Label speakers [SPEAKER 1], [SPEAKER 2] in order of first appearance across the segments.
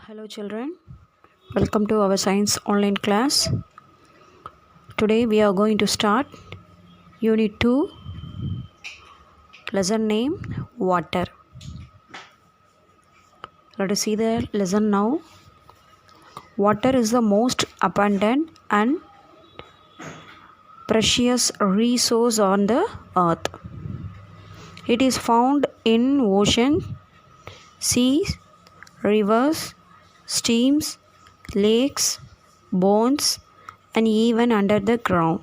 [SPEAKER 1] Hello children, welcome to our science online class. Today we are going to start Unit 2, lesson name Water. Let us see the lesson now. Water is the most abundant and precious resource on the earth. It is found in ocean, seas, rivers, streams, lakes, ponds, and even under the ground.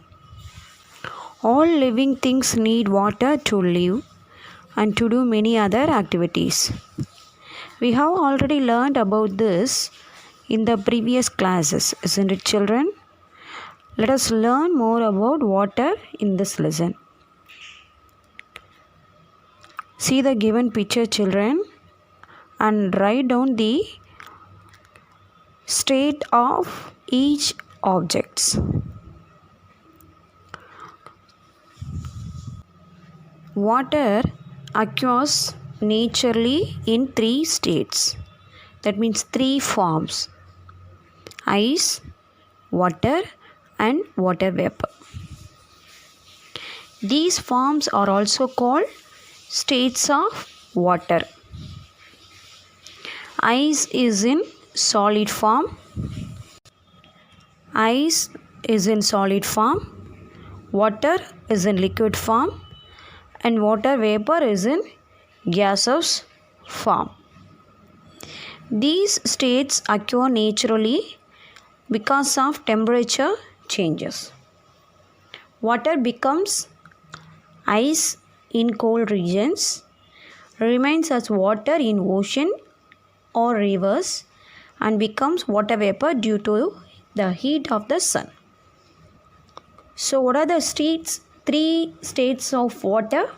[SPEAKER 1] All living things need water to live and to do many other activities. We have already learned about this in the previous classes, isn't it, children? Let us learn more about water in this lesson. See the given picture, children, and write down the state of each objects. Water occurs naturally in three states. That means three forms: ice, water, and water vapor. These forms are also called states of water. Ice is in solid form. Ice is in solid form. Water is in liquid form. And water vapor is in gaseous form. These states occur naturally because of temperature changes. Water becomes ice in cold regions, remains as water in ocean or rivers, and becomes water vapor due to the heat of the sun. So what are the three states of water?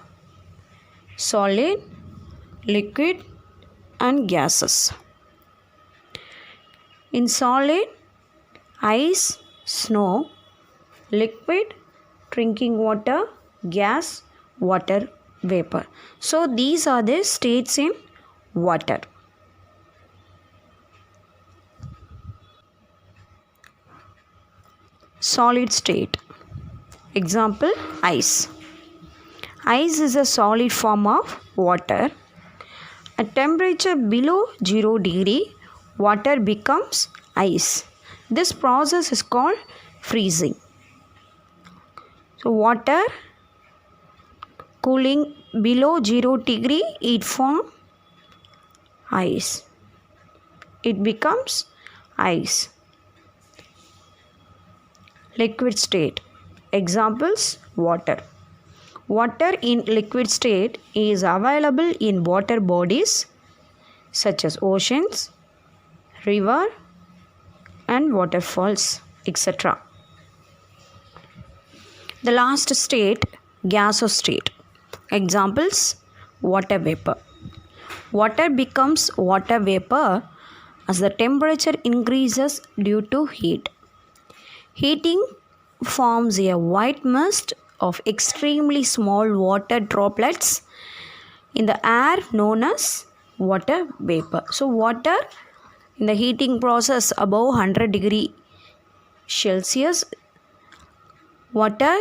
[SPEAKER 1] Solid, liquid, and gases. In solid, ice, snow; liquid, drinking water; gas, water vapor. So these are the states in water. Solid state. Example, ice. Ice is a solid form of water. At temperature below 0 degree, water becomes ice. This process is called freezing. So water cooling below 0 degree, it forms ice. It becomes ice. Liquid state. Examples, water. Water in liquid state is available in water bodies such as oceans, river, and waterfalls, etc. The last state, gaseous state. Examples, water vapor. Water becomes water vapor as the temperature increases due to heat. Heating forms a white mist of extremely small water droplets in the air known as water vapor. So water in the heating process above 100 degree Celsius, water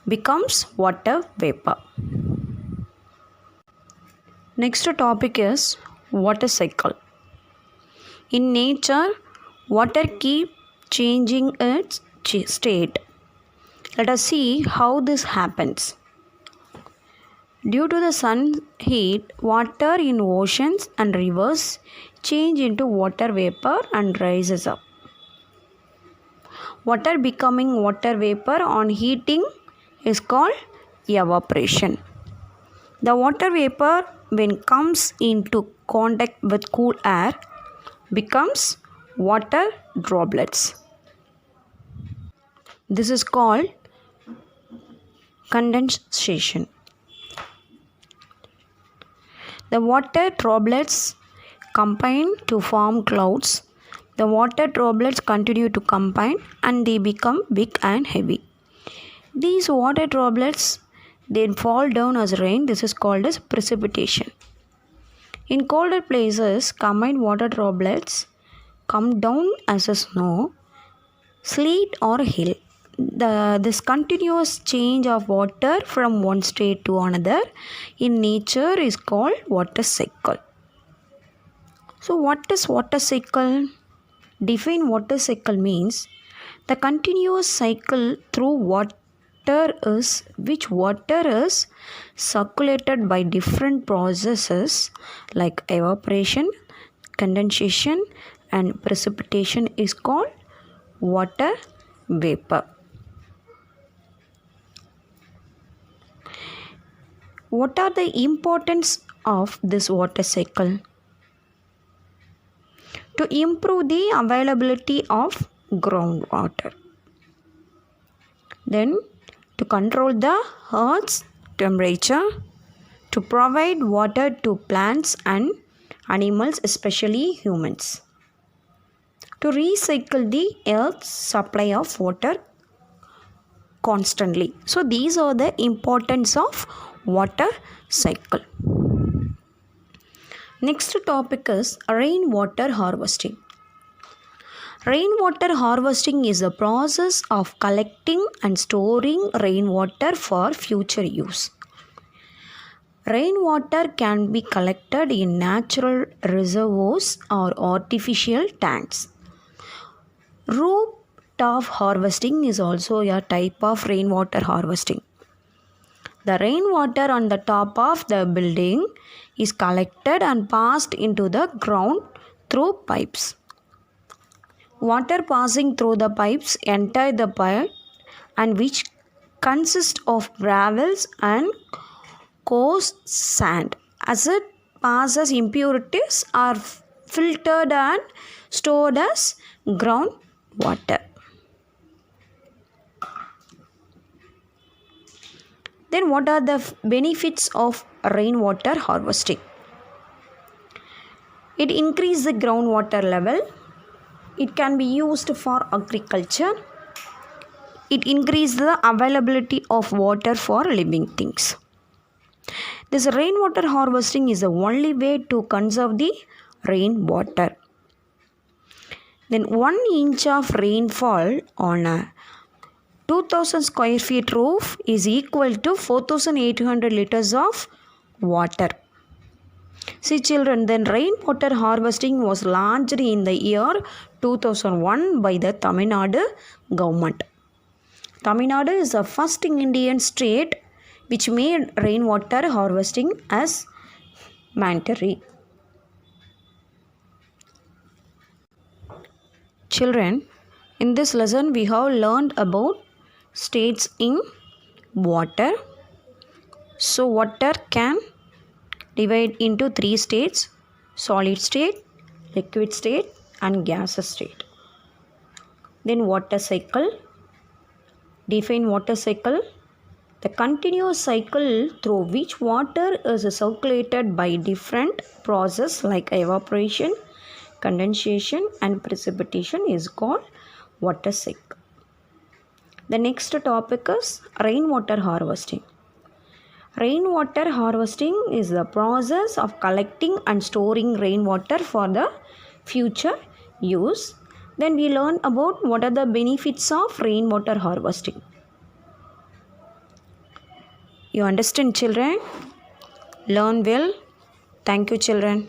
[SPEAKER 1] becomes water vapor. Next topic is water cycle. In nature, water keeps changing its state. Let us see how this happens. Due to the sun heat, water in oceans and rivers change into water vapor and rises up. Water becoming water vapor on heating is called evaporation. The water vapor, when comes into contact with cool air, becomes water droplets. This is called condensation. The water droplets combine to form clouds. The water droplets continue to combine and they become big and heavy. These water droplets then fall down as rain. This is called as precipitation. In colder places, combined water droplets come down as a snow, sleet, or hail. This continuous change of water from one state to another in nature is called water cycle. So, what is water cycle? Define water cycle means the continuous cycle through which water is circulated by different processes like evaporation, condensation, and precipitation is called water vapor. What are the importance of this water cycle? To improve the availability of groundwater. Then to control the Earth's temperature, to provide water to plants and animals, especially humans. To recycle the Earth's supply of water constantly. So these are the importance of water cycle. Next topic is rainwater harvesting. Rainwater harvesting is a process of collecting and storing rainwater for future use. Rainwater can be collected in natural reservoirs or artificial tanks. Rooftop harvesting is also a type of rainwater harvesting. The rainwater on the top of the building is collected and passed into the ground through pipes. Water passing through the pipes enter the pipe and which consist of gravels and coarse sand. As it passes, impurities are filtered and stored as groundwater. Then what are the benefits of rainwater harvesting? It increases the groundwater level. It can be used for agriculture. It increases the availability of water for living things. This rainwater harvesting is the only way to conserve the rainwater. Then 1 inch of rainfall on a 2000 square feet roof is equal to 4800 liters of water. See children, then rainwater harvesting was launched in the year 2001 by the Tamil Nadu government. Tamil Nadu is the first Indian state which made rainwater harvesting as mandatory. Children, in this lesson we have learned about states in water. So water can divide into 3 states: solid state, liquid state, and gaseous state. Then water cycle. Define water cycle. The continuous cycle through which water is circulated by different processes like evaporation, condensation, and precipitation is called water cycle. The next topic is rainwater harvesting. Rainwater harvesting is the process of collecting and storing rainwater for the future use. Then we learn about what are the benefits of rainwater harvesting. You understand children? Learn well. Thank you children.